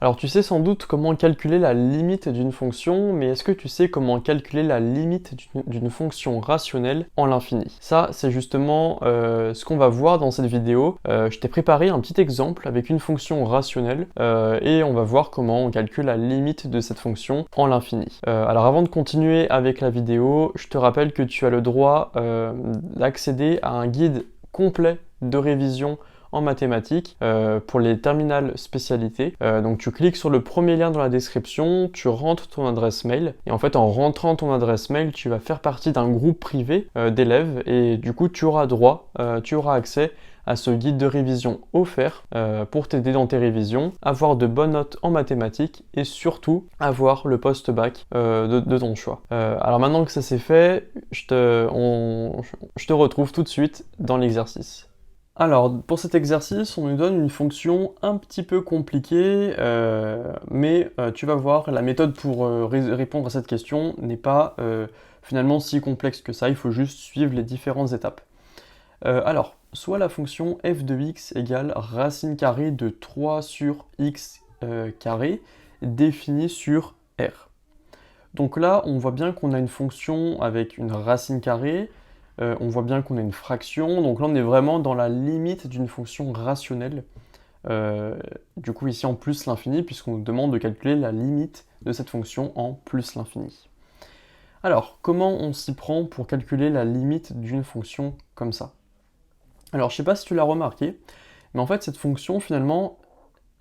Alors tu sais sans doute comment calculer la limite d'une fonction, mais est-ce que tu sais comment calculer la limite d'une fonction rationnelle en l'infini? Ça, c'est justement ce qu'on va voir dans cette vidéo. Je t'ai préparé un petit exemple avec une fonction rationnelle et on va voir comment on calcule la limite de cette fonction en l'infini. Alors avant de continuer avec la vidéo, je te rappelle que tu as le droit d'accéder à un guide complet de révision en mathématiques pour les terminales spécialités. Donc tu cliques sur le premier lien dans la description, tu rentres ton adresse mail et en fait en rentrant ton adresse mail, tu vas faire partie d'un groupe privé d'élèves et du coup tu auras tu auras accès à ce guide de révision offert pour t'aider dans tes révisions, avoir de bonnes notes en mathématiques et surtout avoir le post-bac de ton choix. Alors maintenant que ça c'est fait, je te retrouve tout de suite dans l'exercice. Alors, pour cet exercice, on nous donne une fonction un petit peu compliquée, mais tu vas voir, la méthode pour répondre à cette question n'est pas finalement si complexe que ça, il faut juste suivre les différentes étapes. Alors, soit la fonction f de x égale racine carrée de 3 sur x carré définie sur R. Donc là, on voit bien qu'on a une fonction avec une racine carrée, on voit bien qu'on a une fraction, donc là on est vraiment dans la limite d'une fonction rationnelle. Du coup ici en plus l'infini, puisqu'on nous demande de calculer la limite de cette fonction en plus l'infini. Alors, comment on s'y prend pour calculer la limite d'une fonction comme ça? Alors je sais pas si tu l'as remarqué, mais en fait cette fonction finalement,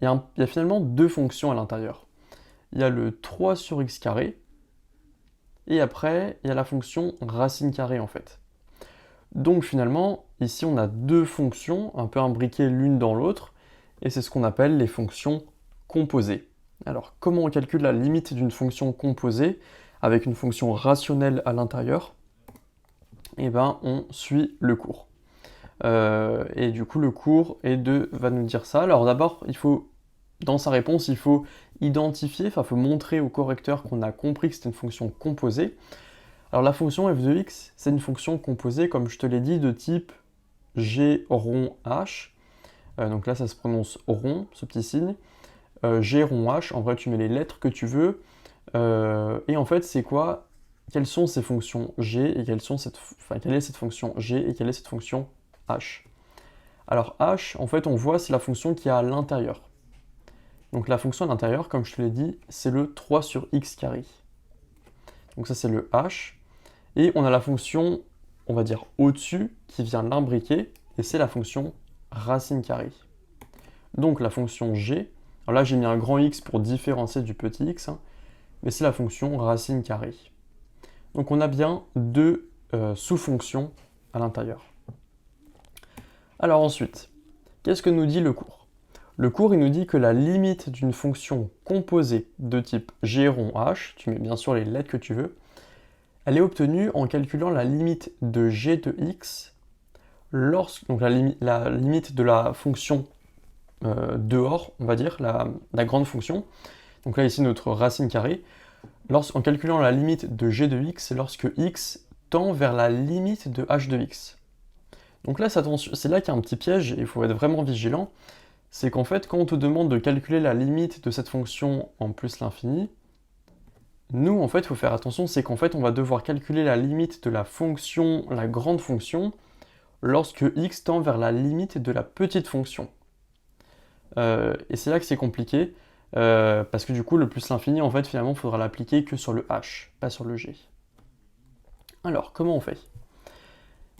il y a finalement deux fonctions à l'intérieur. Il y a le 3 sur x carré, et après il y a la fonction racine carrée en fait. Donc finalement, ici on a deux fonctions un peu imbriquées l'une dans l'autre, et c'est ce qu'on appelle les fonctions composées. Alors comment on calcule la limite d'une fonction composée avec une fonction rationnelle à l'intérieur? Eh bien on suit le cours. Et du coup le cours va nous dire ça. Alors d'abord, dans sa réponse, il faut identifier, il faut montrer au correcteur qu'on a compris que c'était une fonction composée. Alors la fonction f de x, c'est une fonction composée, comme je te l'ai dit, de type g rond h. Donc là, ça se prononce rond, ce petit signe. G rond h, en vrai, tu mets les lettres que tu veux. Et en fait, c'est quoi? Quelles sont ces fonctions g et quelle est cette fonction g et quelle est cette fonction h? Alors h, en fait, on voit, c'est la fonction qui est à l'intérieur. Donc la fonction à l'intérieur, comme je te l'ai dit, c'est le 3 sur x carré. Donc ça, c'est le h. Et on a la fonction, on va dire, au-dessus, qui vient l'imbriquer, et c'est la fonction racine carrée. Donc la fonction g, alors là j'ai mis un grand X pour différencier du petit x, hein, mais c'est la fonction racine carrée. Donc on a bien deux sous-fonctions à l'intérieur. Alors ensuite, qu'est-ce que nous dit le cours? Le cours, il nous dit que la limite d'une fonction composée de type g rond h, tu mets bien sûr les lettres que tu veux, elle est obtenue en calculant la limite de g de x, donc la limite de la fonction dehors, on va dire, la grande fonction. Donc là, ici, notre racine carrée. En calculant la limite de g de x, lorsque x tend vers la limite de h de x. Donc là, c'est là qu'il y a un petit piège, et il faut être vraiment vigilant. C'est qu'en fait, quand on te demande de calculer la limite de cette fonction en plus l'infini, nous, en fait, il faut faire attention, c'est qu'en fait, on va devoir calculer la limite de la fonction, la grande fonction, lorsque x tend vers la limite de la petite fonction. Et c'est là que c'est compliqué, parce que du coup, le plus l'infini, en fait, finalement, il faudra l'appliquer que sur le h, pas sur le g. Alors, comment on fait?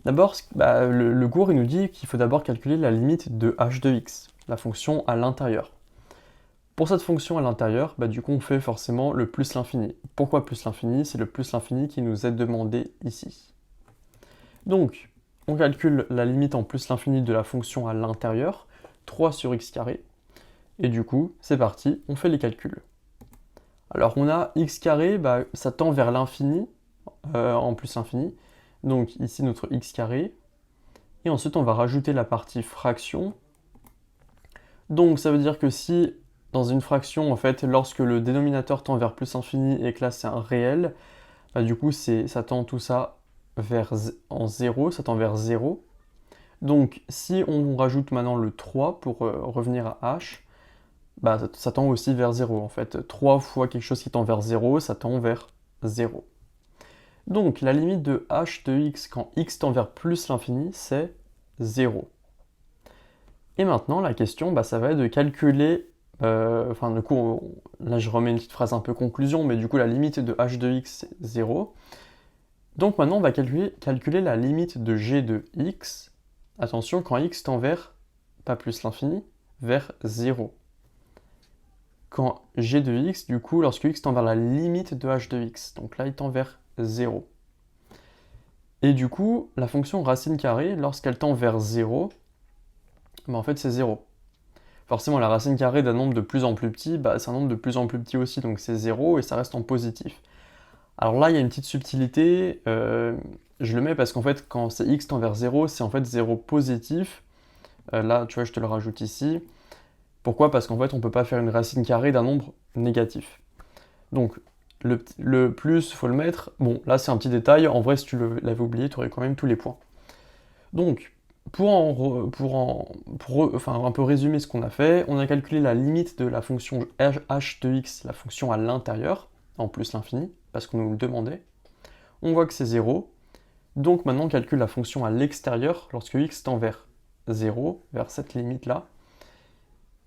D'abord, le cours, il nous dit qu'il faut d'abord calculer la limite de h de x, la fonction à l'intérieur. Pour cette fonction à l'intérieur, du coup on fait forcément le plus l'infini. Pourquoi plus l'infini? C'est le plus l'infini qui nous est demandé ici. Donc, on calcule la limite en plus l'infini de la fonction à l'intérieur, 3 sur x carré, et du coup, c'est parti, on fait les calculs. Alors on a x carré, ça tend vers l'infini, en plus l'infini, donc ici notre x carré, et ensuite on va rajouter la partie fraction. Donc ça veut dire que si dans une fraction, en fait, lorsque le dénominateur tend vers plus infini et que là c'est un réel, du coup ça tend tout ça en 0, ça tend vers 0. Donc si on rajoute maintenant le 3 pour revenir à h, bah, ça tend aussi vers 0 en fait. 3 fois quelque chose qui tend vers 0, ça tend vers 0. Donc la limite de h de x quand x tend vers plus l'infini, c'est 0. Et maintenant, la question, bah, ça va être de calculer, enfin du coup, là je remets une petite phrase un peu conclusion, mais du coup la limite de h de x, c'est 0. Donc maintenant, on va calculer la limite de g de x, attention, quand x tend vers, pas plus l'infini, vers 0. Quand g de x, du coup, lorsque x tend vers la limite de h de x, donc là il tend vers 0. Et du coup, la fonction racine carrée, lorsqu'elle tend vers 0, bah en fait c'est 0. Forcément, la racine carrée d'un nombre de plus en plus petit, bah, c'est un nombre de plus en plus petit aussi, donc c'est 0 et ça reste en positif. Alors là, il y a une petite subtilité, je le mets parce qu'en fait, quand c'est x tend vers 0, c'est en fait 0 positif. Là, tu vois, je te le rajoute ici. Pourquoi? Parce qu'en fait, on ne peut pas faire une racine carrée d'un nombre négatif. Donc, le plus, il faut le mettre. Bon, là, c'est un petit détail. En vrai, si tu l'avais oublié, tu aurais quand même tous les points. Donc, enfin, un peu résumer ce qu'on a fait, on a calculé la limite de la fonction h de x, la fonction à l'intérieur, en plus l'infini, parce qu'on nous le demandait. On voit que c'est 0. Donc maintenant, on calcule la fonction à l'extérieur lorsque x tend vers 0, vers cette limite-là.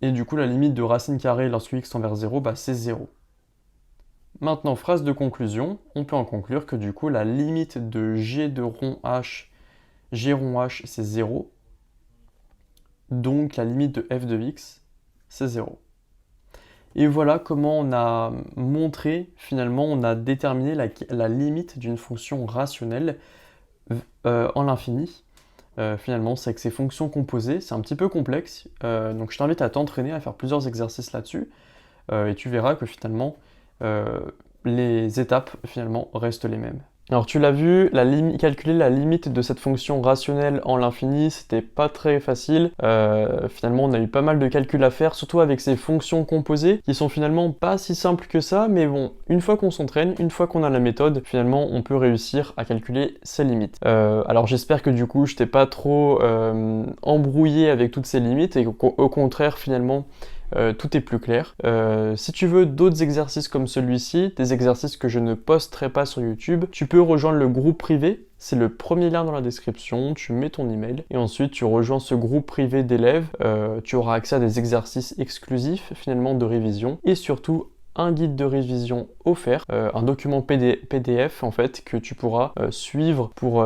Et du coup, la limite de racine carrée lorsque x tend vers 0, bah, c'est 0. Maintenant, phrase de conclusion, on peut en conclure que du coup, la limite de g de rond h, g rond h, c'est 0. Donc la limite de f de x, c'est 0. Et voilà comment on a montré, finalement, on a déterminé la limite d'une fonction rationnelle en l'infini. Finalement, c'est avec ces fonctions composées, c'est un petit peu complexe, donc je t'invite à t'entraîner à faire plusieurs exercices là-dessus, et tu verras que finalement, les étapes finalement restent les mêmes. Alors tu l'as vu, calculer la limite de cette fonction rationnelle en l'infini, c'était pas très facile. Finalement, on a eu pas mal de calculs à faire, surtout avec ces fonctions composées, qui sont finalement pas si simples que ça, mais bon, une fois qu'on s'entraîne, une fois qu'on a la méthode, finalement, on peut réussir à calculer ces limites. Alors j'espère que du coup, je t'ai pas trop embrouillé avec toutes ces limites, et qu'au contraire, finalement, tout est plus clair. Si tu veux d'autres exercices comme celui-ci, des exercices que je ne posterai pas sur YouTube, tu peux rejoindre le groupe privé. C'est le premier lien dans la description, tu mets ton email et ensuite tu rejoins ce groupe privé d'élèves. Tu auras accès à des exercices exclusifs finalement de révision et surtout un guide de révision offert, un document PDF en fait que tu pourras suivre pour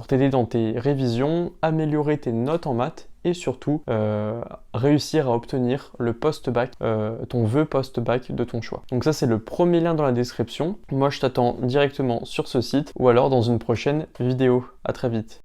t'aider dans tes révisions, améliorer tes notes en maths et surtout réussir à obtenir le post-bac, ton vœu post-bac de ton choix. Donc ça c'est le premier lien dans la description. Moi je t'attends directement sur ce site ou alors dans une prochaine vidéo. À très vite.